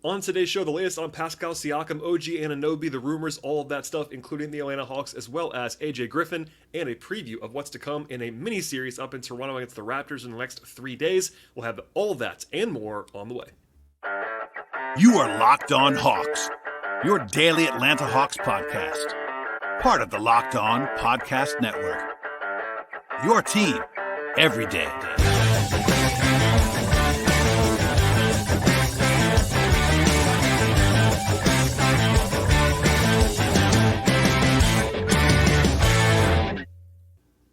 On today's show, the latest on Pascal, Siakam, OG Anunoby, the rumors, all of that stuff, including the Atlanta Hawks, as well as AJ Griffin, and a preview of what's to come in a mini-series up in Toronto against the Raptors in the next 3 days. We'll have all of that and more on the way. You are Locked On Hawks, your daily Atlanta Hawks podcast. Part of the Locked On Podcast Network. Your team every day.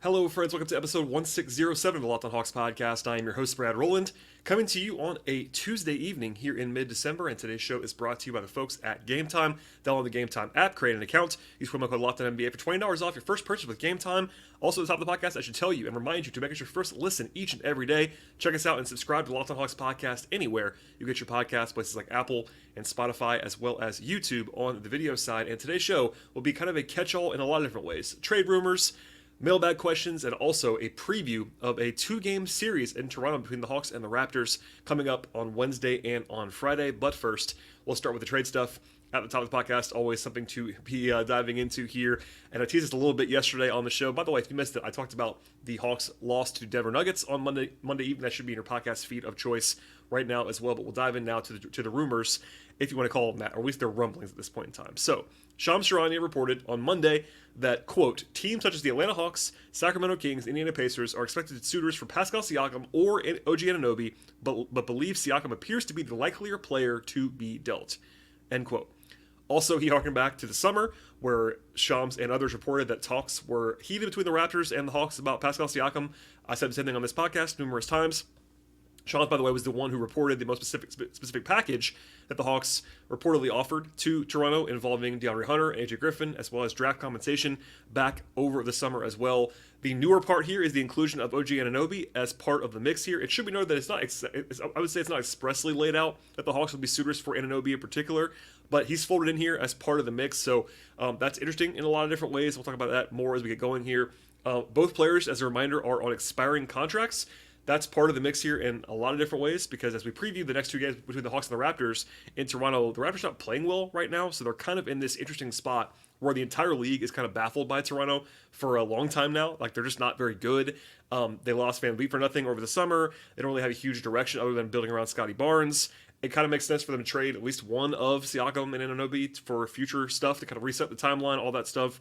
Hello, friends. Welcome to episode 1607 of the Locked On Hawks podcast. I am your host, Brad Rowland, coming to you on a Tuesday evening here in mid-December, and today's show is brought to you by the folks at Gametime. Download the Gametime app, create an account, use promo code LOCKEDONNBA for $20 off your first purchase with Gametime. Also, at the top of the podcast, I should tell you and remind you to make it your first listen each and every day. Check us out and subscribe to the Locked On Hawks podcast anywhere you get your podcasts, places like Apple and Spotify, as well as YouTube on the video side. And today's show will be kind of a catch-all in a lot of different ways. Trade rumors, mailbag questions, and also a preview of a 2-game series in Toronto between the Hawks and the Raptors coming up on Wednesday and on Friday. But first, we'll start with the trade stuff. At the top of the podcast, always something to be diving into here. And I teased this a little bit yesterday on the show. By the way, if you missed it, I talked about the Hawks' loss to Denver Nuggets on Monday evening. That should be in your podcast feed of choice right now as well. But we'll dive in now to the rumors, if you want to call them that, or at least they're rumblings at this point in time. So, Shams Charania reported on Monday that, quote, teams such as the Atlanta Hawks, Sacramento Kings, Indiana Pacers are expected suitors for Pascal Siakam or OG Anunoby, but believe Siakam appears to be the likelier player to be dealt, end quote. Also, he harkened back to the summer, where Shams and others reported that talks were heated between the Raptors and the Hawks about Pascal Siakam. I said the same thing on this podcast numerous times. Shams, by the way, was the one who reported the most specific package that the Hawks reportedly offered to Toronto, involving DeAndre Hunter and AJ Griffin, as well as draft compensation back over the summer as well. The newer part here is the inclusion of OG Anunoby as part of the mix here. It should be noted that I would say it's not expressly laid out that the Hawks will be suitors for Anunoby in particular, but he's folded in here as part of the mix, so that's interesting in a lot of different ways. We'll talk about that more as we get going here. Both players, as a reminder, are on expiring contracts. That's part of the mix here in a lot of different ways, because as we preview the next 2 games between the Hawks and the Raptors in Toronto, the Raptors are not playing well right now, so they're kind of in this interesting spot where the entire league is kind of baffled by Toronto for a long time now. Like, they're just not very good. They lost Van Vliet for nothing over the summer. They don't really have a huge direction other than building around Scotty Barnes. It kind of makes sense for them to trade at least one of Siakam and Anunoby for future stuff to kind of reset the timeline, all that stuff.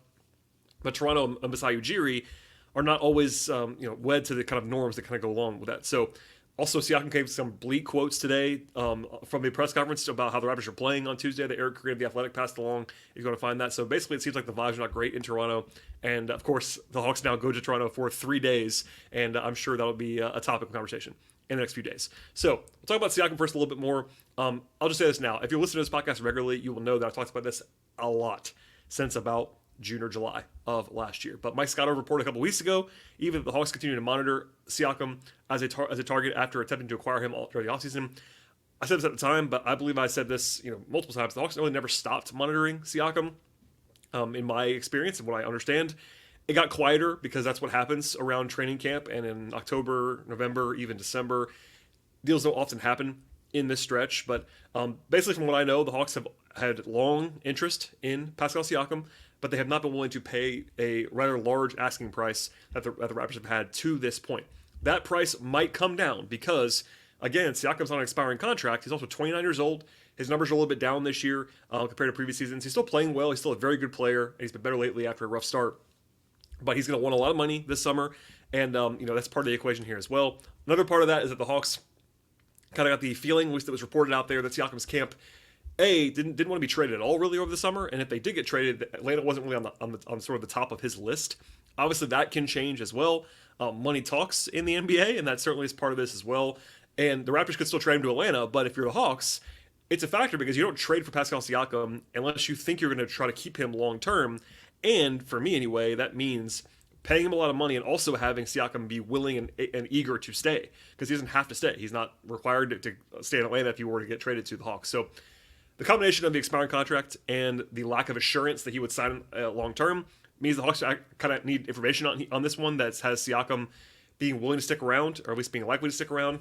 But Toronto and Masai Ujiri are not always wed to the kind of norms that kind of go along with that. So also, Siakam gave some bleak quotes today from the press conference about how the Raptors are playing on Tuesday that Eric Creed of The Athletic passed along. You're going to find that. So basically, it seems like the vibes are not great in Toronto. And of course, the Hawks now go to Toronto for 3 days, and I'm sure that'll be a topic of conversation in the next few days. So we'll talk about Siakam first a little bit more. I'll just say this now. If you're listening to this podcast regularly, you will know that I've talked about this a lot since about June or July of last year. But Mike Scotto reported a couple weeks ago, even the Hawks continue to monitor Siakam as a target after attempting to acquire him during the offseason. I said this at the time, but I believe I said this multiple times. The Hawks really never stopped monitoring Siakam. In my experience and what I understand, it got quieter because that's what happens around training camp, and in October, November, even December, deals don't often happen in this stretch. But basically, from what I know, the Hawks have had long interest in Pascal Siakam, but they have not been willing to pay a rather large asking price that the Raptors have had to this point. That price might come down because, again, Siakam's on an expiring contract. He's also 29 years old. His numbers are a little bit down this year compared to previous seasons. He's still playing well. He's still a very good player, and he's been better lately after a rough start. But he's going to want a lot of money this summer, and that's part of the equation here as well. Another part of that is that the Hawks kind of got the feeling, at least it was reported out there, that Siakam's camp didn't want to be traded at all really over the summer, and if they did get traded, Atlanta wasn't really on sort of the top of his list. Obviously, that can change as well. Money talks in the NBA, and that certainly is part of this as well. And the Raptors could still trade him to Atlanta, but if you're the Hawks, it's a factor because you don't trade for Pascal Siakam unless you think you're going to try to keep him long term. And for me anyway, that means paying him a lot of money and also having Siakam be willing and eager to stay, because he doesn't have to stay. He's not required to stay in Atlanta if he were to get traded to the Hawks. So the combination of the expiring contract and the lack of assurance that he would sign long term means the Hawks kind of need information on this one that has Siakam being willing to stick around, or at least being likely to stick around,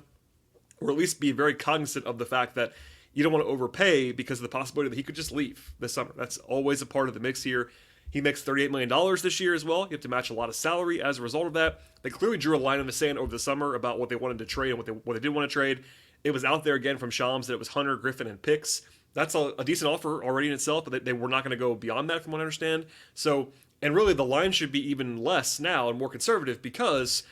or at least be very cognizant of the fact that you don't want to overpay because of the possibility that he could just leave this summer. That's always a part of the mix here. He makes $38 million this year as well. You have to match a lot of salary as a result of that. They clearly drew a line in the sand over the summer about what they wanted to trade and what they didn't want to trade. It was out there again from Shams that it was Hunter, Griffin, and picks. That's a decent offer already in itself, but they were not going to go beyond that from what I understand. So, and really the line should be even less now and more conservative because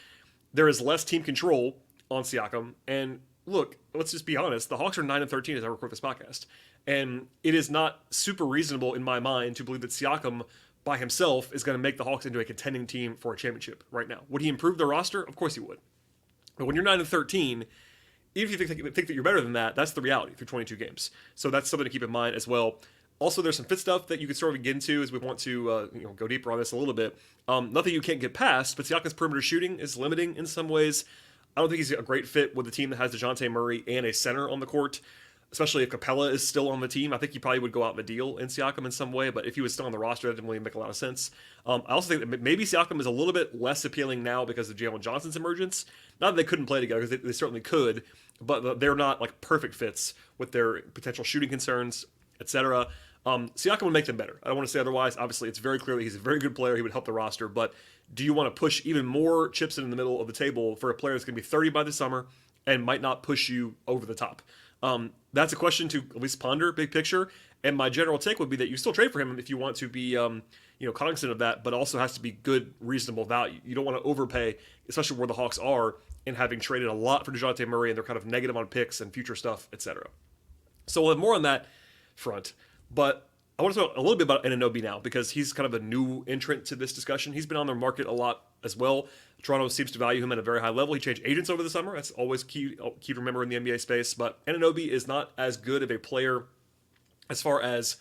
there is less team control on Siakam. And look, let's just be honest. The Hawks are 9-13 as I record this podcast. And it is not super reasonable in my mind to believe that Siakam by himself is going to make the Hawks into a contending team for a championship right now. Would he improve the roster? Of course he would. But when you're 9-13, even if you think that you're better than that, that's the reality through 22 games. So that's something to keep in mind as well. Also, there's some fit stuff that you could sort of get into as we want to go deeper on this a little bit. Nothing you can't get past, but Siakam's perimeter shooting is limiting in some ways. I don't think he's a great fit with a team that has DeJounte Murray and a center on the court, especially if Capella is still on the team. I think he probably would go out in a deal in Siakam in some way, but if he was still on the roster, that didn't really make a lot of sense. I also think that maybe Siakam is a little bit less appealing now because of Jalen Johnson's emergence. Not that they couldn't play together, because they certainly could, but they're not like perfect fits with their potential shooting concerns, etc. Siakam would make them better. I don't want to say otherwise. Obviously, it's very clear that he's a very good player. He would help the roster, but do you want to push even more chips in the middle of the table for a player that's going to be 30 by the summer and might not push you over the top? That's a question to at least ponder, big picture. And my general take would be that you still trade for him if you want to be, cognizant of that, but also has to be good, reasonable value. You don't want to overpay, especially where the Hawks are, in having traded a lot for DeJounte Murray and they're kind of negative on picks and future stuff, etc. So we'll have more on that front. But I want to talk a little bit about Anunoby now because he's kind of a new entrant to this discussion. He's been on their market a lot as well. Toronto seems to value him at a very high level. He changed agents over the summer. That's always key to remember in the NBA space. But Anunoby is not as good of a player as far as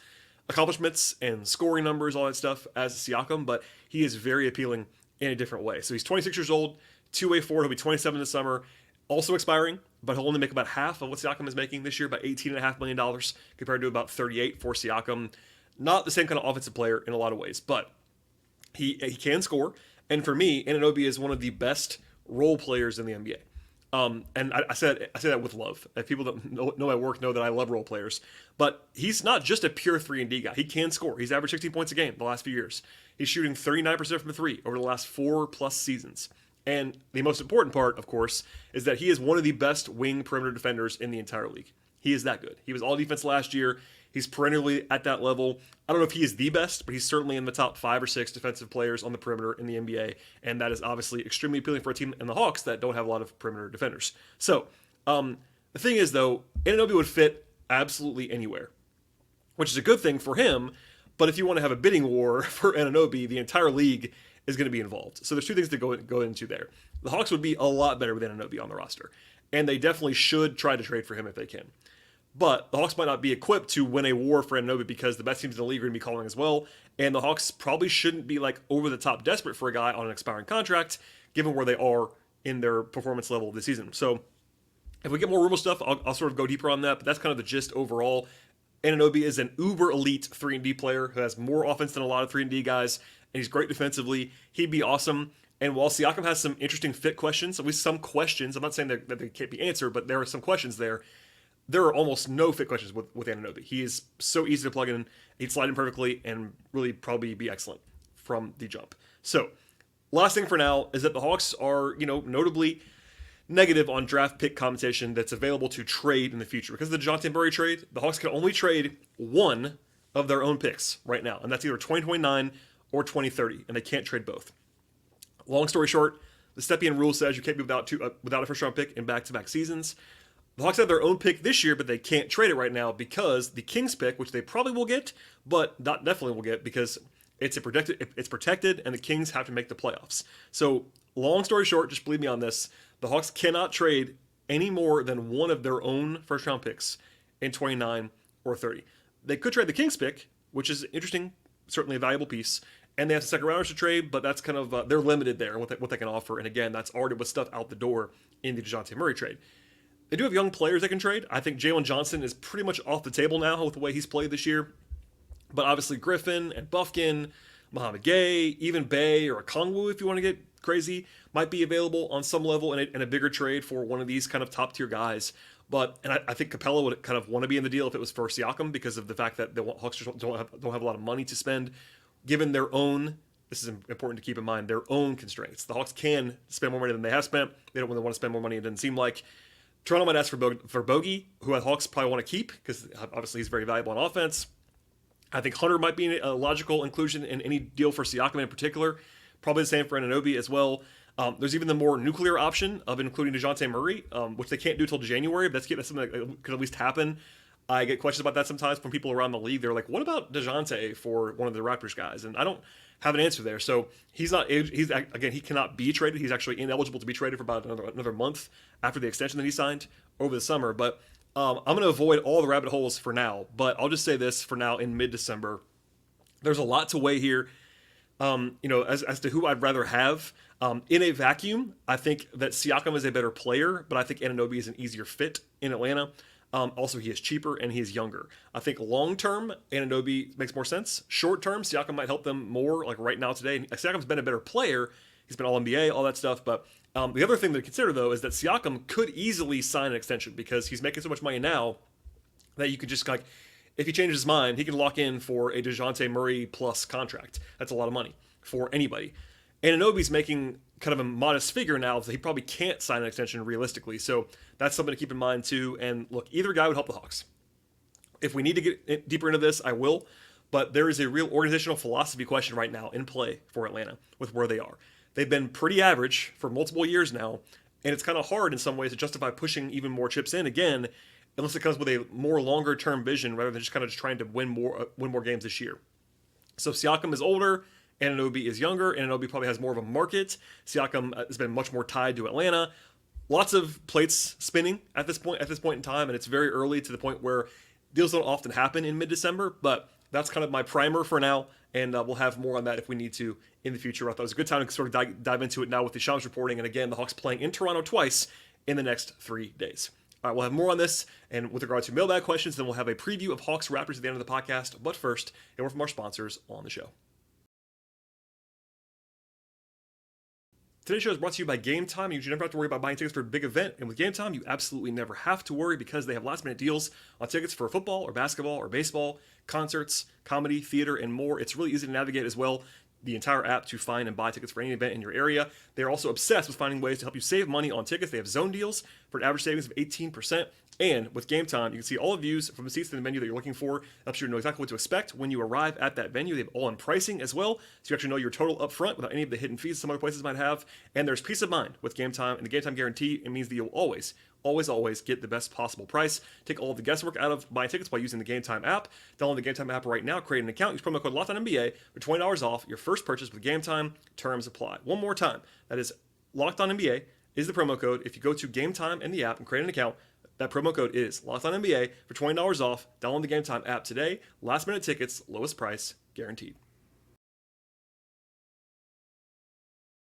accomplishments and scoring numbers, all that stuff, as Siakam, but he is very appealing in a different way. So he's 26 years old, two-way forward. He'll be 27 this summer, also expiring, but he'll only make about half of what Siakam is making this year, about $18.5 million compared to about 38 for Siakam. Not the same kind of offensive player in a lot of ways, but he can score. And for me, Anunoby is one of the best role players in the NBA. And I say that with love. People that know my work know that I love role players. But he's not just a pure 3-and-D guy. He can score. He's averaged 16 points a game the last few years. He's shooting 39% from the three over the last 4+ seasons. And the most important part, of course, is that he is one of the best wing perimeter defenders in the entire league. He is that good. He was all defense last year. He's perennially at that level. I don't know if he is the best, but he's certainly in the top 5 or 6 defensive players on the perimeter in the NBA, and that is obviously extremely appealing for a team in the Hawks that don't have a lot of perimeter defenders. So, the thing is, though, Anunoby would fit absolutely anywhere, which is a good thing for him, but if you want to have a bidding war for Anunoby, the entire league is going to be involved. So there's two things to go into there. The Hawks would be a lot better with Anunoby on the roster, and they definitely should try to trade for him if they can. But the Hawks might not be equipped to win a war for Anunoby because the best teams in the league are going to be calling as well. And the Hawks probably shouldn't be like over the top desperate for a guy on an expiring contract, given where they are in their performance level this season. So if we get more rumor stuff, I'll sort of go deeper on that. But that's kind of the gist overall. Anunoby is an uber elite 3-and-D player who has more offense than a lot of 3-and-D guys. And he's great defensively. He'd be awesome. And while Siakam has some interesting fit questions, at least some questions, I'm not saying that they can't be answered, but there are some questions there. There are almost no fit questions with Anunoby. He is so easy to plug in. He'd slide in perfectly and really probably be excellent from the jump. So, last thing for now is that the Hawks are, notably negative on draft pick compensation that's available to trade in the future. Because of the DeJounte Murray trade, the Hawks can only trade one of their own picks right now, and that's either 2029 or 2030, and they can't trade both. Long story short, the Stepien rule says you can't be without a first-round pick in back-to-back seasons. The Hawks have their own pick this year, but they can't trade it right now because the Kings pick, which they probably will get, but not definitely will get because it's protected, and the Kings have to make the playoffs. So, long story short, just believe me on this, the Hawks cannot trade any more than one of their own first-round picks in 29 or 30. They could trade the Kings pick, which is interesting, certainly a valuable piece, and they have the second rounders to trade, but that's kind of, they're limited there, what they can offer, and again, that's already with stuff out the door in the DeJounte Murray trade. They do have young players they can trade. I think Jalen Johnson is pretty much off the table now with the way he's played this year. But obviously Griffin and Bufkin, Mohamed Gay, even Bay or Okongwu, if you want to get crazy, might be available on some level in a bigger trade for one of these kind of top-tier guys. And I think Capella would kind of want to be in the deal if it was for Siakam because of the fact that the Hawks just don't have a lot of money to spend, given their own. This is important to keep in mind, their own constraints. The Hawks can spend more money than they have spent. They don't really want to spend more money. It doesn't seem like. Toronto might ask for Bogey, who the Hawks probably want to keep because obviously he's very valuable on offense. I think Hunter might be a logical inclusion in any deal for Siakam in particular. Probably the same for Anunoby as well. There's even the more nuclear option of including DeJounte Murray, which they can't do till January, but that's something that could at least happen. I get questions about that sometimes from people around the league. They're like, what about DeJounte for one of the Raptors guys? And I don't have an answer there. So he cannot be traded. He's actually ineligible to be traded for about another month after the extension that he signed over the summer. But I'm going to avoid all the rabbit holes for now. But I'll just say this for now in mid-December. There's a lot to weigh here. As to who I'd rather have. In a vacuum, I think that Siakam is a better player, but I think Anunoby is an easier fit in Atlanta. Also, he is cheaper and he is younger. I think long-term, Anunoby makes more sense. Short-term, Siakam might help them more, like right now today. Siakam's been a better player. He's been All-NBA, all that stuff. But the other thing to consider, though, is that Siakam could easily sign an extension because he's making so much money now that you could just, like, if he changes his mind, he can lock in for a DeJounte Murray plus contract. That's a lot of money for anybody. Anunoby's making kind of a modest figure now that he probably can't sign an extension realistically. So that's something to keep in mind too. And look, either guy would help the Hawks. If we need to get deeper into this, I will. But there is a real organizational philosophy question right now in play for Atlanta with where they are. They've been pretty average for multiple years now, and it's kind of hard in some ways to justify pushing even more chips in again, unless it comes with a more longer-term vision rather than just trying to win more games this year. So Siakam is older, Anunoby is younger. Anunoby probably has more of a market. Siakam has been much more tied to Atlanta. Lots of plates spinning at this point in time, and it's very early to the point where deals don't often happen in mid-December, but that's kind of my primer for now, and we'll have more on that if we need to in the future. I thought it was a good time to sort of dive into it now with the Shams reporting, and again, the Hawks playing in Toronto twice in the next 3 days. All right, we'll have more on this, and with regard to mailbag questions, then we'll have a preview of Hawks Raptors at the end of the podcast, but first, a word from our sponsors on the show. Today's show is brought to you by Gametime. You should never have to worry about buying tickets for a big event. And with Gametime, you absolutely never have to worry because they have last-minute deals on tickets for football or basketball or baseball, concerts, comedy, theater, and more. It's really easy to navigate as well. The entire app to find and buy tickets for any event in your area. They are also obsessed with finding ways to help you save money on tickets. They have zone deals for an average savings of 18%. And with Gametime, you can see all the views from the seats in the venue that you're looking for. It helps you know exactly what to expect when you arrive at that venue. They have all-in pricing as well, so you actually know your total up front without any of the hidden fees some other places might have. And there's peace of mind with Gametime, and the Gametime guarantee. It means that you'll always get the best possible price. Take all of the guesswork out of buying tickets by using the Gametime app. Download the Gametime app right now, create an account, use promo code LOCKEDONNBA for $20 off your first purchase with Gametime. Terms apply. One more time, that is LOCKEDONNBA is the promo code. If you go to Gametime in the app and create an account, that promo code is LOCKEDONNBA for $20 off. Download the Gametime app today. Last minute tickets, lowest price, guaranteed.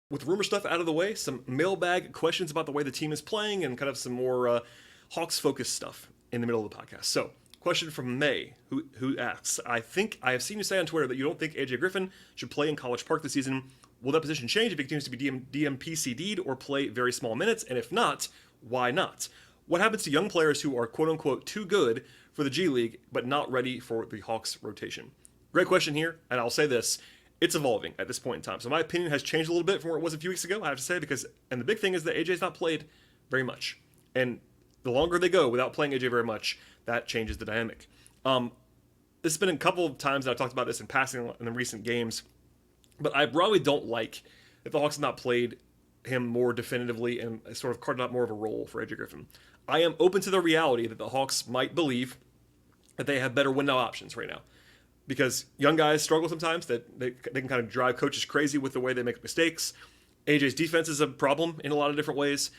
With rumor stuff out of the way, some mailbag questions about the way the team is playing and kind of some more Hawks-focused stuff in the middle of the podcast. So, question from May, who asks, I think I have seen you say on Twitter that you don't think AJ Griffin should play in College Park this season. Will that position change if he continues to be DMPCD'd or play very small minutes? And if not, why not? What happens to young players who are quote-unquote too good for the G League but not ready for the Hawks rotation? Great question here, and I'll say this. It's evolving at this point in time. So my opinion has changed a little bit from where it was a few weeks ago, I have to say, and the big thing is that AJ's not played very much. And the longer they go without playing AJ very much, that changes the dynamic. This has been a couple of times that I've talked about this in passing in the recent games, but I probably don't like that the Hawks have not played him more definitively and sort of carved out more of a role for AJ Griffin. I am open to the reality that the Hawks might believe that they have better win now options right now. Because young guys struggle sometimes, that they can kind of drive coaches crazy with the way they make mistakes. AJ's defense is a problem in a lot of different ways.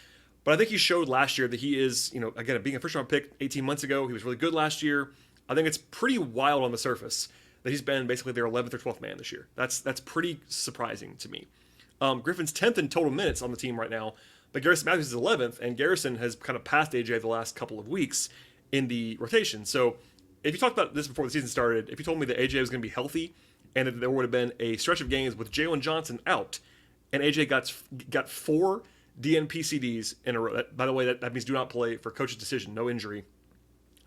But I think he showed last year that he is, again, being a first-round pick 18 months ago, he was really good last year. I think it's pretty wild on the surface that he's been basically their 11th or 12th man this year. That's pretty surprising to me. Griffin's 10th in total minutes on the team right now, but Garrison Matthews is 11th, and Garrison has kind of passed AJ the last couple of weeks in the rotation. So if you talked about this before the season started, if you told me that AJ was going to be healthy and that there would have been a stretch of games with Jalen Johnson out, and AJ got 4 DNP-CDs in a row. By the way, that means do not play for coach's decision, no injury.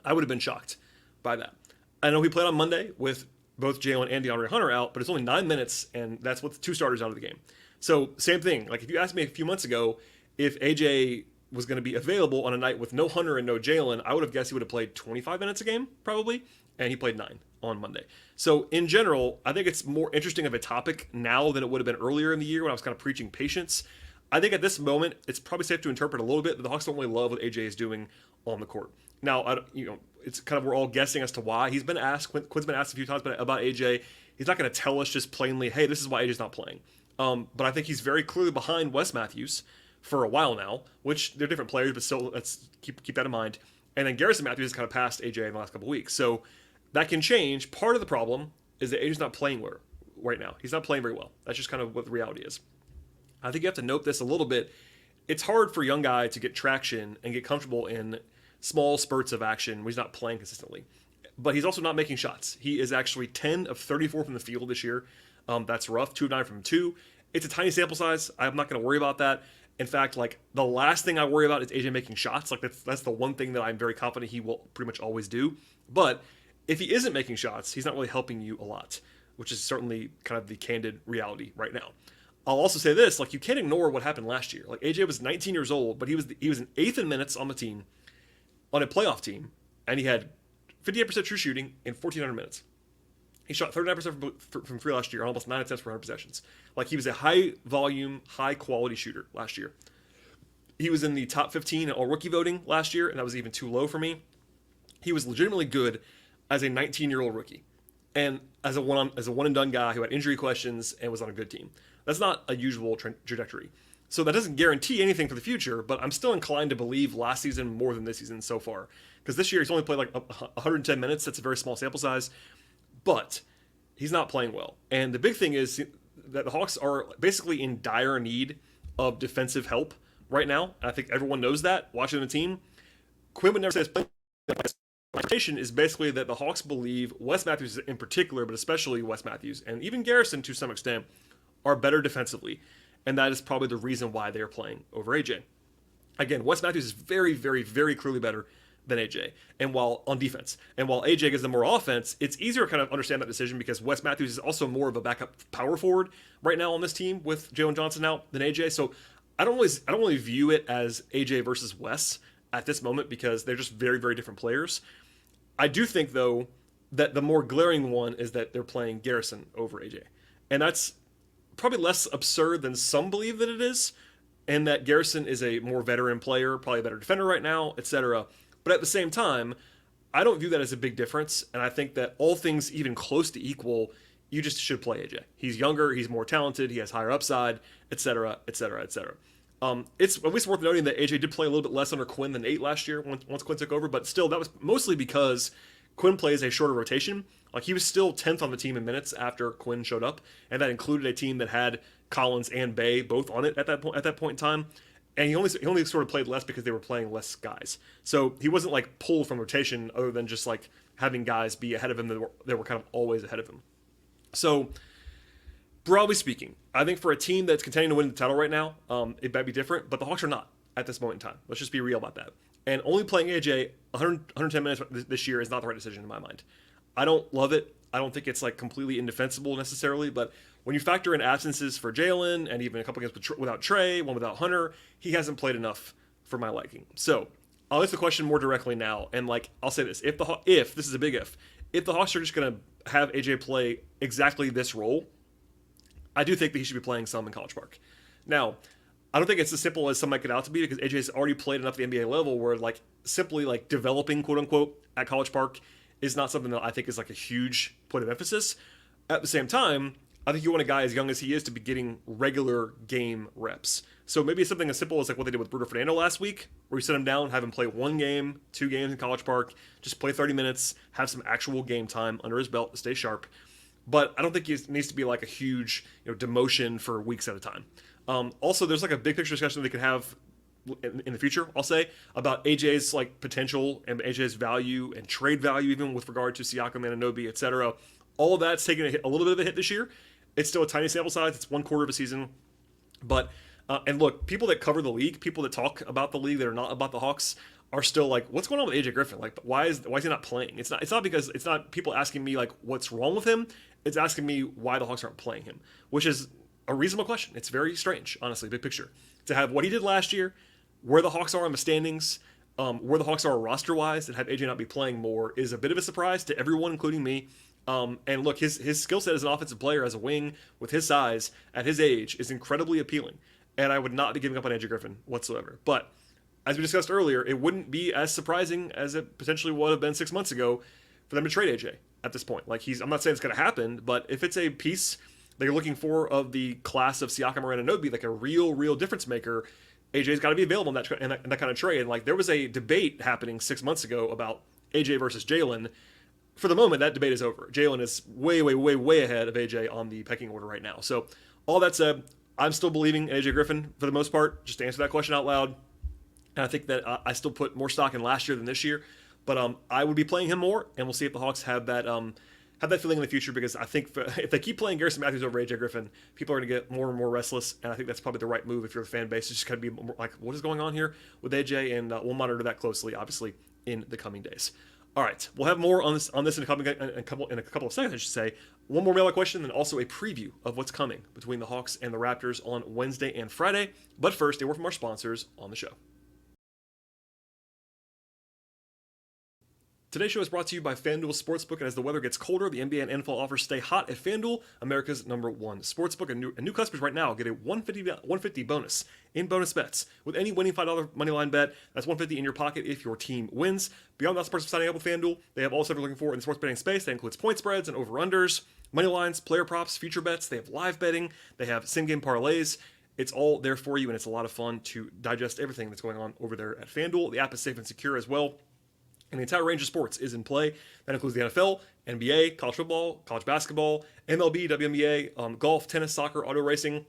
I would have been shocked by that. I know he played on Monday with both Jalen and DeAndre Hunter out, but it's only 9 minutes, and that's with 2 starters out of the game. So same thing. Like if you asked me a few months ago if AJ was going to be available on a night with no Hunter and no Jalen, I would have guessed he would have played 25 minutes a game probably, and he played 9 on Monday. So in general, I think it's more interesting of a topic now than it would have been earlier in the year when I was kind of preaching patience. I think at this moment, it's probably safe to interpret a little bit that the Hawks don't really love what AJ is doing on the court. Now, it's kind of, we're all guessing as to why. He's been asked, Quinn's been asked a few times about AJ. He's not going to tell us just plainly, hey, this is why AJ's not playing. But I think he's very clearly behind Wes Matthews for a while now, which they're different players, but still, let's keep that in mind. And then Garrison Matthews has kind of passed AJ in the last couple of weeks. So that can change. Part of the problem is that AJ's not playing well right now. He's not playing very well. That's just kind of what the reality is. I think you have to note this a little bit. It's hard for a young guy to get traction and get comfortable in small spurts of action when he's not playing consistently. But he's also not making shots. He is actually 10 of 34 from the field this year. That's rough. 2 of 9 from 2. It's a tiny sample size. I'm not going to worry about that. In fact, like the last thing I worry about is AJ making shots. Like that's the one thing that I'm very confident he will pretty much always do. But if he isn't making shots, he's not really helping you a lot, which is certainly kind of the candid reality right now. I'll also say this, like you can't ignore what happened last year. Like AJ was 19 years old, but he was an 8th in minutes on the team, on a playoff team, and he had 58% true shooting in 1,400 minutes. He shot 39% from free last year, almost 9 attempts per 100 possessions. Like he was a high volume, high quality shooter last year. He was in the top 15 in all rookie voting last year, and that was even too low for me. He was legitimately good as a 19-year-old rookie, and as a one and done guy who had injury questions and was on a good team. That's not a usual trajectory. So that doesn't guarantee anything for the future, but I'm still inclined to believe last season more than this season so far. Because this year he's only played like 110 minutes. That's a very small sample size. But he's not playing well. And the big thing is that the Hawks are basically in dire need of defensive help right now. And I think everyone knows that, watching the team. Quinn would never say this. My interpretation is basically that the Hawks believe Wes Matthews in particular, but especially Wes Matthews, and even Garrison to some extent, are better defensively. And that is probably the reason why they are playing over AJ. Again, Wes Matthews is very, very, very clearly better than AJ, and while on defense. And while AJ gives them more offense, it's easier to kind of understand that decision because Wes Matthews is also more of a backup power forward right now on this team with Jalen Johnson out than AJ. So I don't really view it as AJ versus Wes at this moment because they're just very, very different players. I do think though that the more glaring one is that they're playing Garrison over AJ, and that's probably less absurd than some believe that it is, and that Garrison is a more veteran player, probably a better defender right now, etc. But at the same time, I don't view that as a big difference, and I think that all things even close to equal, you just should play AJ. He's younger, he's more talented, he has higher upside, etc., etc., etc. It's at least worth noting that AJ did play a little bit less under Quinn than 8 last year once Quinn took over, but still, that was mostly because Quinn plays a shorter rotation. Like he was still 10th on the team in minutes after Quinn showed up, and that included a team that had Collins and Bay both on it at that point in time. And he only sort of played less because they were playing less guys. So he wasn't like pulled from rotation other than just like having guys be ahead of him that were kind of always ahead of him. So broadly speaking, I think for a team that's contending to win the title right now, it might be different, but the Hawks are not at this moment in time. Let's just be real about that. And only playing AJ 110 minutes this year is not the right decision in my mind. I don't love it. I don't think it's like completely indefensible necessarily, but when you factor in absences for Jalen and even a couple games without Trey, one without Hunter, he hasn't played enough for my liking. So I'll ask the question more directly now, and like I'll say this: if this is a big if the Hawks are just going to have AJ play exactly this role, I do think that he should be playing some in College Park. Now, I don't think it's as simple as some might get out to be because AJ's already played enough at the NBA level where like simply like developing quote unquote at College Park is not something that I think is like a huge point of emphasis. At the same time, I think you want a guy as young as he is to be getting regular game reps. So maybe it's something as simple as like what they did with Bruno Fernando last week, where you set him down, have him play 1 game, 2 games in College Park, just play 30 minutes, have some actual game time under his belt to stay sharp. But I don't think it needs to be like a huge demotion for weeks at a time. Also, there's like a big picture discussion they could have in the future, I'll say, about AJ's like potential and AJ's value and trade value, even with regard to Siakam, Anunoby, etc. All of that's taken a little bit of a hit this year. It's still a tiny sample size. It's 1/4 of a season. But And look, people that cover the league, people that talk about the league that are not about the Hawks, are still like, what's going on with AJ Griffin? Like, why is he not playing? It's not because it's not people asking me like what's wrong with him. It's asking me why the Hawks aren't playing him, which is a reasonable question. It's very strange, honestly, big picture, to have what he did last year, where the Hawks are on the standings, where the Hawks are roster wise, and have AJ not be playing more is a bit of a surprise to everyone, including me. And look, his skill set as an offensive player, as a wing, with his size at his age, is incredibly appealing. And I would not be giving up on AJ Griffin whatsoever. But as we discussed earlier, it wouldn't be as surprising as it potentially would have been 6 months ago for them to trade AJ at this point. Like, I'm not saying it's going to happen, but if it's a piece that you're looking for of the class of Siakam or Anunoby, like a real difference maker, AJ's got to be available in that kind of trade. And like, there was a debate happening 6 months ago about AJ versus Jalen. For the moment, that debate is over. Jalen is way ahead of AJ on the pecking order right now. So all that said, I'm still believing in AJ Griffin for the most part, just to answer that question out loud. And I think that I still put more stock in last year than this year. But I would be playing him more, and we'll see if the Hawks have that feeling in the future, because I think if they keep playing Garrison Matthews over AJ Griffin, people are going to get more and more restless, and I think that's probably the right move if you're the fan base. It's just got to be more like, what is going on here with AJ, and we'll monitor that closely, obviously, in the coming days. All right, we'll have more on this in a couple of seconds, I should say. One more mailbag question, and also a preview of what's coming between the Hawks and the Raptors on Wednesday and Friday. But first, a word from our sponsors on the show. Today's show is brought to you by FanDuel Sportsbook, and as the weather gets colder, the NBA and NFL offers stay hot at FanDuel, America's #1 sportsbook. And new customers right now get a $150 bonus in bonus bets with any winning $5 moneyline bet. That's $150 in your pocket if your team wins. Beyond that, sports signing up with FanDuel, they have all stuff you're looking for in the sports betting space. That includes point spreads and over-unders, money lines, player props, future bets. They have live betting. They have same-game parlays. It's all there for you, and it's a lot of fun to digest everything that's going on over there at FanDuel. The app is safe and secure as well. And the entire range of sports is in play. That includes the NFL, NBA, college football, college basketball, MLB, WNBA, golf, tennis, soccer, auto racing,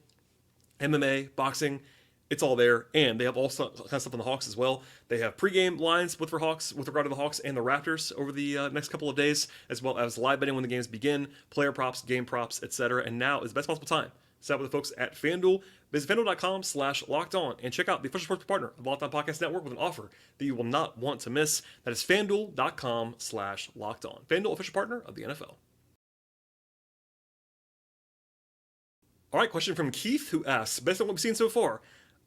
MMA, boxing. It's all there. And they have all kinds of stuff on the Hawks as well. They have pregame lines with regard to the Hawks and the Raptors over the next couple of days, as well as live betting when the games begin, player props, game props, etc. And now is the best possible time. Set up with the folks at FanDuel. Visit FanDuel.com/lockedon and check out the official sports partner of the Locked On Podcast Network with an offer that you will not want to miss. That is FanDuel.com/lockedon. FanDuel, official partner of the NFL. All right, question from Keith, who asks, based on what we've seen so far,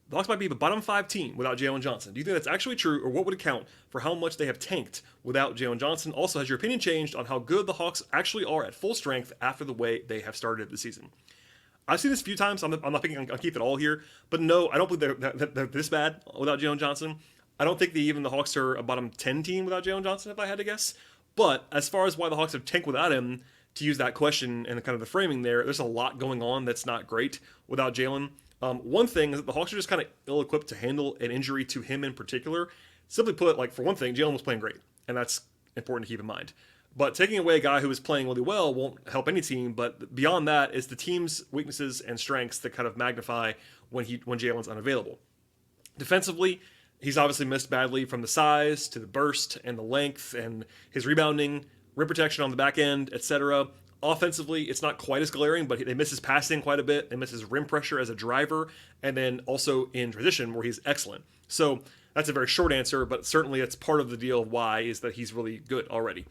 the Hawks might be the bottom 5 team without Jalen Johnson. Do you think that's actually true, or what would account for how much they have tanked without Jalen Johnson? Also, has your opinion changed on how good the Hawks actually are at full strength after the way they have started the season? I've seen this a few times. I'm not picking on Keith at all here, but no, I don't believe they're this bad without Jalen Johnson. I don't think the Hawks are a bottom 10 team without Jalen Johnson, if I had to guess. But as far as why the Hawks have tanked without him, to use that question and kind of the framing there's a lot going on that's not great without Jalen. One thing is that the Hawks are just kind of ill-equipped to handle an injury to him in particular. Simply put, like, for one thing, Jalen was playing great, and that's important to keep in mind. But taking away a guy who is playing really well won't help any team. But beyond that is the team's weaknesses and strengths that kind of magnify when Jalen's unavailable. Defensively, he's obviously missed badly, from the size to the burst and the length and his rebounding, rim protection on the back end, etc. Offensively, it's not quite as glaring, but they miss his passing quite a bit. They miss his rim pressure as a driver, and then also in transition, where he's excellent. So that's a very short answer, but certainly it's part of the deal of why is that he's really good already.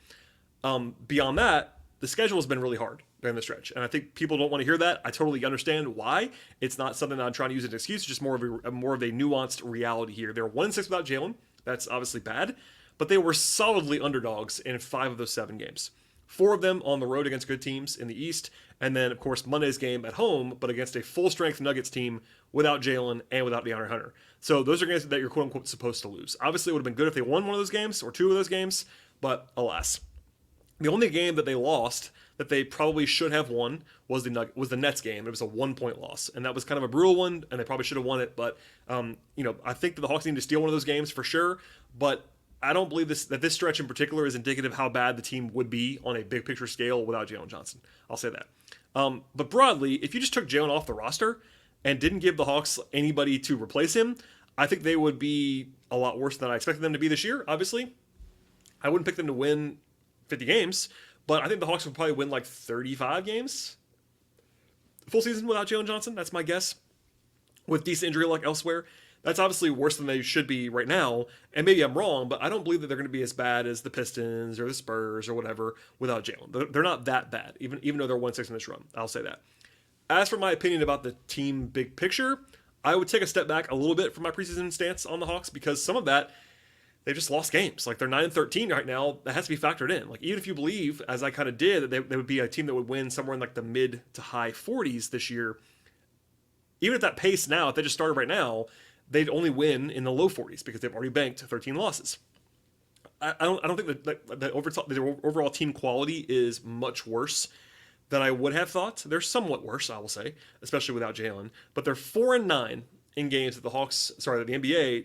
Beyond that, the schedule has been really hard during the stretch, and I think people don't want to hear that. I totally understand why. It's not something that I'm trying to use as an excuse. It's just more of a nuanced reality here. They're 1-6 without Jalen. That's obviously bad, but they were solidly underdogs in 5 of those 7 games. 4 of them on the road against good teams in the East, and then, of course, Monday's game at home, but against a full-strength Nuggets team without Jalen and without DeAndre Hunter. So those are games that you're quote-unquote supposed to lose. Obviously, it would have been good if they won one of those games or 2 of those games, but alas. The only game that they lost that they probably should have won was the Nets game. It was a 1-point loss, and that was kind of a brutal one, and they probably should have won it. But I think that the Hawks need to steal one of those games for sure. But I don't believe that this stretch in particular is indicative of how bad the team would be on a big picture scale without Jalen Johnson. I'll say that. But broadly, if you just took Jalen off the roster and didn't give the Hawks anybody to replace him, I think they would be a lot worse than I expected them to be this year. Obviously, I wouldn't pick them to win 50 games, but I think the Hawks would probably win like 35 games full season without Jalen Johnson. That's my guess. with decent injury luck elsewhere. That's obviously worse than they should be right now. And maybe I'm wrong, but I don't believe that they're going to be as bad as the Pistons or the Spurs or whatever without Jalen. They're not that bad, even though they're 1-6 in this run. I'll say that. As for my opinion about the team big picture, I would take a step back a little bit from my preseason stance on the Hawks, because some of that, they just lost games. Like, they're 9-13 right now. That has to be factored in. Like, even if you believe, as I kind of did, that they would be a team that would win somewhere in like the mid to high 40s this year, even at that pace now, if they just started right now, they'd only win in the low 40s because they've already banked 13 losses. I don't think that the overall team quality is much worse than I would have thought. They're somewhat worse, I will say, especially without Jalen. But they're 4-9 in games that the NBA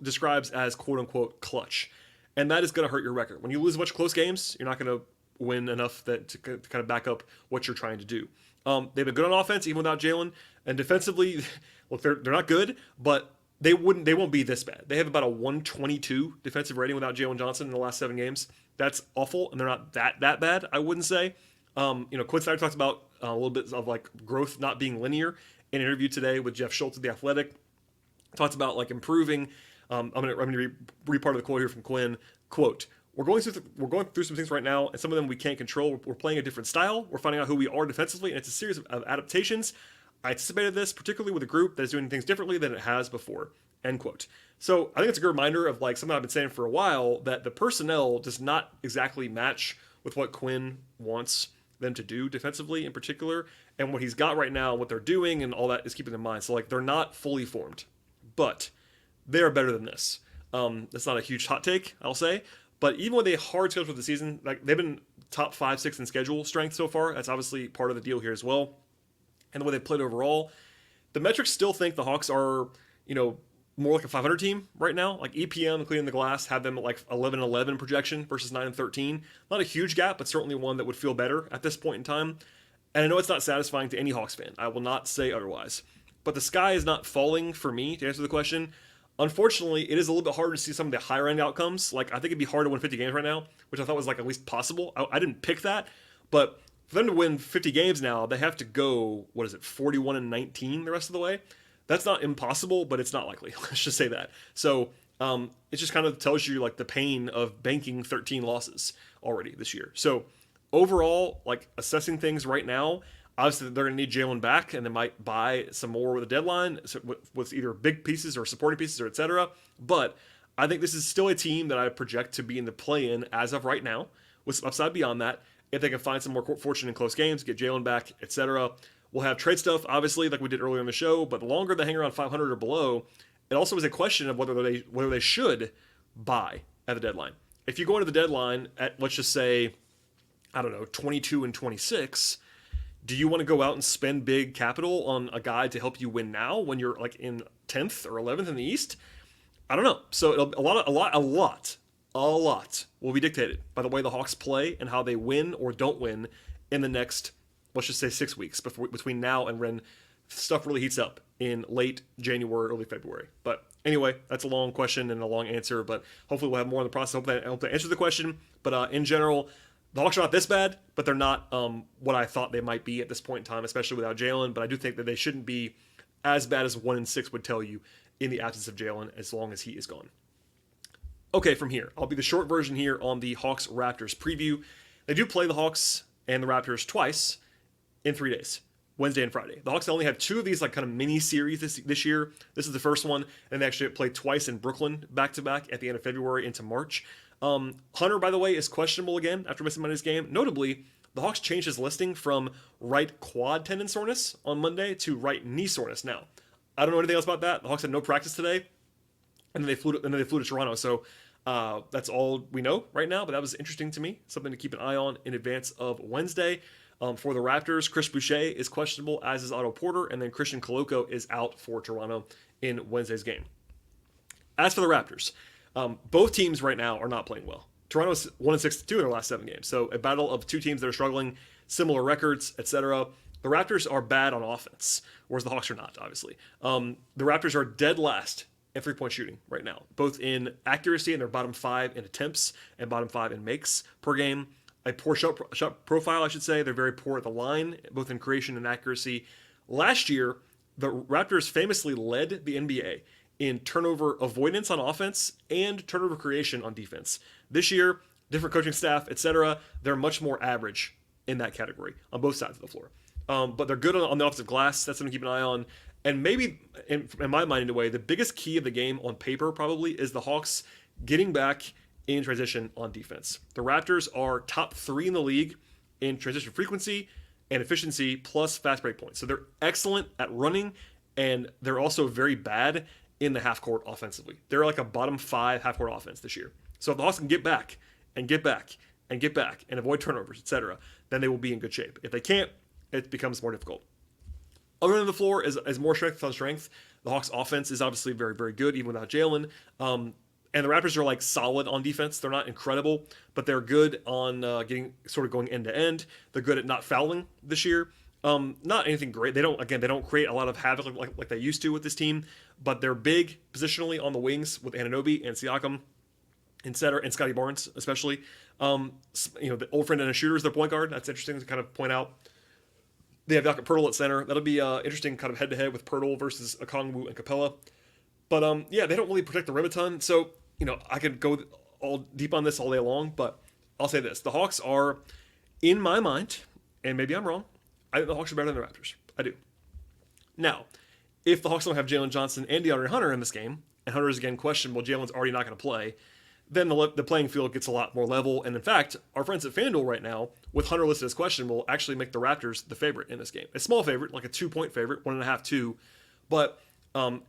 describes as quote unquote clutch, and that is going to hurt your record. When you lose a bunch of close games, you're not going to win enough to kind of back up what you're trying to do. They've been good on offense even without Jalen, and defensively, look, they're not good, but they won't be this bad. They have about a 122 defensive rating without Jalen Johnson in the last 7 games. That's awful, and they're not that bad, I wouldn't say. Quinn Snyder talks about a little bit of like growth not being linear in an interview today with Jeff Schultz of The Athletic. Talks about like improving. I'm gonna read part of the quote here from Quinn. Quote: We're going through some things right now, and some of them we can't control. We're playing a different style. We're finding out who we are defensively, and it's a series of adaptations. I anticipated this, particularly with a group that is doing things differently than it has before. End quote. So I think it's a good reminder of like something I've been saying for a while, that the personnel does not exactly match with what Quinn wants them to do defensively in particular, and what he's got right now, what they're doing, and all that is keeping in mind. So like they're not fully formed, but they are better than this. That's not a huge hot take, I'll say, but even with a hard schedule for the season, like they've been top 5-6 in schedule strength so far. That's obviously part of the deal here as well. And the way they played overall, the metrics still think the Hawks are, more like a 500 team right now. Like EPM, including the glass, have them at like 11-11 projection versus 9-13. Not a huge gap, but certainly one that would feel better at this point in time. And I know it's not satisfying to any Hawks fan. I will not say otherwise. But the sky is not falling for me, to answer the question. Unfortunately, it is a little bit harder to see some of the higher end outcomes. Like, I think it'd be hard to win 50 games right now, which I thought was like at least possible. I didn't pick that, but for them to win 50 games now, they have to go, 41-19 the rest of the way. That's not impossible, but it's not likely. Let's just say that. So it just kind of tells you like the pain of banking 13 losses already this year. So overall, like assessing things right now, obviously they're going to need Jalen back, and they might buy some more with a deadline with either big pieces or supporting pieces or etc. But I think this is still a team that I project to be in the play-in as of right now, with some upside beyond that. If they can find some more fortune in close games, get Jalen back, etc. We'll have trade stuff, obviously, like we did earlier in the show, but the longer they hang around 500 or below, it also is a question of whether they should buy at the deadline. If you go into the deadline at, let's just say, 22-26, do you want to go out and spend big capital on a guy to help you win now when you're like in 10th or 11th in the East? I don't know. So a lot will be dictated by the way the Hawks play and how they win or don't win in the next, let's just say, 6 weeks between now and when stuff really heats up in late January, early February. But anyway, that's a long question and a long answer, but hopefully we'll have more in the process. I hope that answers the question. But in general, the Hawks are not this bad, but they're not what I thought they might be at this point in time, especially without Jalen. But I do think that they shouldn't be as bad as 1-6 would tell you in the absence of Jalen, as long as he is gone. Okay, from here, I'll be the short version here on the Hawks-Raptors preview. They do play the Hawks and the Raptors twice in 3 days, Wednesday and Friday. The Hawks only have 2 of these like kind of mini series this year. This is the first one, and they actually played twice in Brooklyn back-to-back at the end of February into March. Hunter, by the way, is questionable again after missing Monday's game. Notably, the Hawks changed his listing from right quad tendon soreness on Monday to right knee soreness now. I don't know anything else about that. The Hawks had no practice today, and then they flew to Toronto. So that's all we know right now, but that was interesting to me. Something to keep an eye on in advance of Wednesday. For the Raptors, Chris Boucher is questionable, as is Otto Porter, and then Christian Koloko is out for Toronto in Wednesday's game. As for the Raptors, both teams right now are not playing well. Toronto's 1-6-2 in their last 7 games, so a battle of 2 teams that are struggling, similar records, etc. The Raptors are bad on offense, whereas the Hawks are not, obviously. The Raptors are dead last in three-point shooting right now, both in accuracy, and they're bottom 5 in attempts and bottom 5 in makes per game. A poor shot profile, I should say. They're very poor at the line, both in creation and accuracy. Last year, the Raptors famously led the NBA in turnover avoidance on offense and turnover creation on defense. This year, different coaching staff, etc., they're much more average in that category on both sides of the floor. But they're good on the offensive glass. That's something to keep an eye on. And maybe, in my mind anyway, the biggest key of the game on paper probably is the Hawks getting back in transition on defense. The Raptors are top 3 in the league in transition frequency and efficiency plus fast break points. So they're excellent at running, and they're also very bad in the half court offensively. They're like a bottom 5 half court offense this year. So if the Hawks can get back and get back and get back and avoid turnovers, etc., then they will be in good shape. If they can't, it becomes more difficult. Other than the floor is more strength on strength. The Hawks offense is obviously very, very good, even without Jalen. And the Raptors are like solid on defense. They're not incredible, but they're good on getting sort of going end to end. They're good at not fouling this year. Not anything great. They don't create a lot of havoc like they used to with this team, but they're big positionally on the wings with Anunoby and Siakam, etc., and Scotty Barnes especially. The old friend and a shooter is their point guard. That's interesting to kind of point out. They have Jakob Poeltl at center. That'll be interesting kind of head-to-head with Poeltl versus Okongwu and Capella. But, they don't really protect the rim a ton. So, I could go all deep on this all day long, but I'll say this. The Hawks are, in my mind, and maybe I'm wrong, I think the Hawks are better than the Raptors. I do. Now, if the Hawks don't have Jalen Johnson and DeAndre Hunter in this game, and Hunter is again questionable, Jalen's already not going to play, then the playing field gets a lot more level. And in fact, our friends at FanDuel right now, with Hunter listed as questionable, actually make the Raptors the favorite in this game. A small favorite, like a 2-point favorite, 1.5, 2. But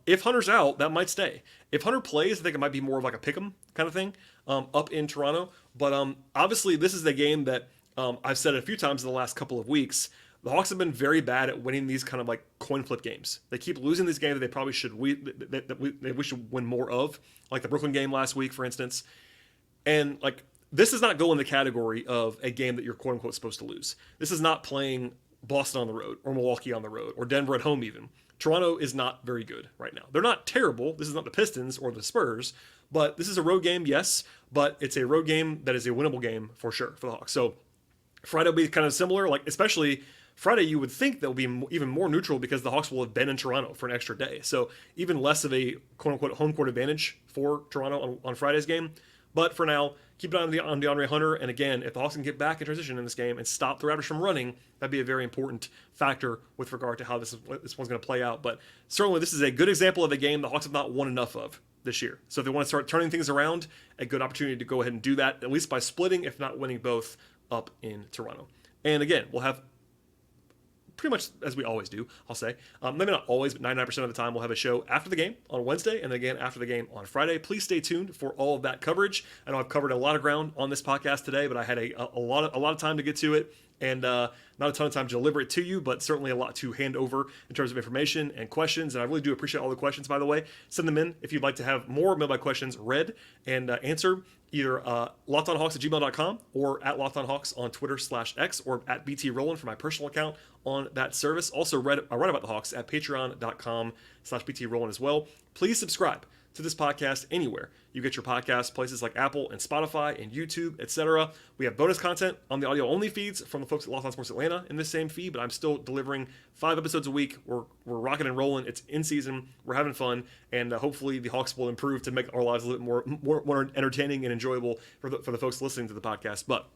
if Hunter's out, that might stay. If Hunter plays, I think it might be more of like a pick'em kind of thing up in Toronto. But obviously, this is a game that I've said it a few times in the last couple of weeks. The Hawks have been very bad at winning these kind of like coin flip games. They keep losing these games that they probably should we should win more of, like the Brooklyn game last week, for instance. And like this does not go in the category of a game that you're quote unquote supposed to lose. This is not playing Boston on the road or Milwaukee on the road or Denver at home even. Toronto is not very good right now. They're not terrible. This is not the Pistons or the Spurs, but this is a road game, yes, but it's a road game that is a winnable game for sure for the Hawks. So Friday will be kind of similar, like especially Friday, you would think they'll be even more neutral because the Hawks will have been in Toronto for an extra day. So even less of a quote-unquote home court advantage for Toronto on Friday's game. But for now, keep it on DeAndre Hunter. And again, if the Hawks can get back in transition in this game and stop the Raptors from running, that'd be a very important factor with regard to how this one's going to play out. But certainly this is a good example of a game the Hawks have not won enough of this year. So if they want to start turning things around, a good opportunity to go ahead and do that, at least by splitting, if not winning both, up in Toronto. And again, we'll have pretty much as we always do, I'll say. Maybe not always, but 99% of the time we'll have a show after the game on Wednesday and again after the game on Friday. Please stay tuned for all of that coverage. I know I've covered a lot of ground on this podcast today, but I had a lot of time to get to it and not a ton of time to deliver it to you, but certainly a lot to hand over in terms of information and questions. And I really do appreciate all the questions, by the way. Send them in if you'd like to have more mailbag questions read and answered. Either lockedonhawks@gmail.com or at lockedonhawks on Twitter/X or at BT Rowland for my personal account on that service. Also, I write about the Hawks at patreon.com/BT Rowland as well. Please subscribe to this podcast anywhere you get your podcasts, places like Apple and Spotify and YouTube, etc. We have bonus content on the audio-only feeds from the folks at Locked On Sports Atlanta in this same feed, but I'm still delivering 5 episodes a week. We're rocking and rolling. It's in season. We're having fun, and hopefully the Hawks will improve to make our lives a little bit more entertaining and enjoyable for the folks listening to the podcast. But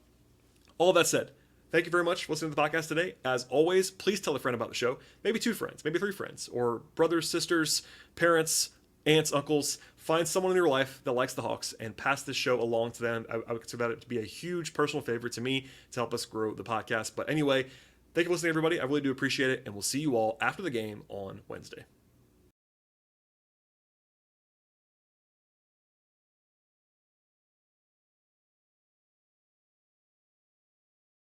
all that said, thank you very much for listening to the podcast today. As always, please tell a friend about the show. Maybe 2 friends, maybe 3 friends, or brothers, sisters, parents, aunts, uncles. Find someone in your life that likes the Hawks and pass this show along to them. I would consider that to be a huge personal favor to me to help us grow the podcast. But anyway, thank you for listening, everybody. I really do appreciate it, and we'll see you all after the game on Wednesday.